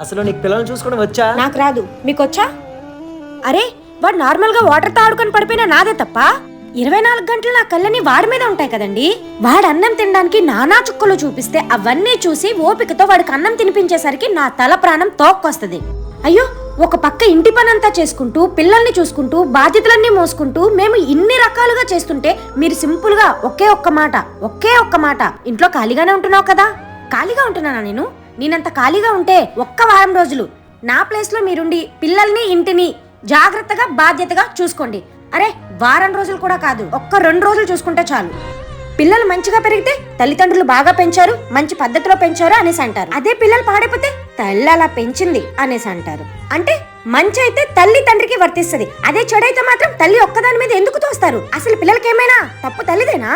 అసలు నీకు పిల్లల్ని చూసుకోవడం వచ్చా? నాకు రాదు, మీకొచ్చా? అరే, వాడు నార్మల్ గా వాటర్ తాడుకొని పడిపోయినా నాదే తప్ప. 24 గంటలు నా కళ్ళని వాడి మీద ఉంటాయి కదండి. వాడు అన్నం తినడానికి నానా చుక్కలు చూపిస్తే అవన్నీ చూసి ఓపికతో వాడికి అన్నం తినిపించేసరికి నా తల ప్రాణం తోక్కొస్తుంది. అయ్యో, ఒక పక్క ఇంటి పనంతా చేసుకుంటూ పిల్లల్ని చూసుకుంటూ బాధ్యతలన్నీ మోసుకుంటూ మేము ఇన్ని రకాలుగా చేస్తుంటే మీరు సింపుల్ గా ఒకే ఒక్క మాట ఇంట్లో ఖాళీగానే ఉంటున్నావు కదా. ఖాళీగా ఉంటున్నానా? నేనంత ఖాళీగా ఉంటే ఒక్క వారం రోజులు నా ప్లేస్ లో మీరుండి పిల్లల్ని ఇంటిని జాగ్రత్తగా బాధ్యతగా చూసుకోండి. అరే, వారం రోజులు కూడా కాదు, ఒక్క 2 రోజులు చూసుకుంటే చాలు. పిల్లలు మంచిగా పెరిగితే తల్లిదండ్రులు బాగా పెంచారు, మంచి పద్ధతిలో పెంచారు అనేసి అంటారు. అదే పిల్లలు పాడైపోతే తల్లి అలా పెంచింది అనేసి అంటారు. అంటే మంచి అయితే తల్లి తండ్రికి వర్తిస్తుంది, అదే చెడైతే మాత్రం తల్లి ఒక్కదాని మీద ఎందుకు తోస్తారు? అసలు పిల్లలకి ఏమైనా తప్పు తల్లిదేనా?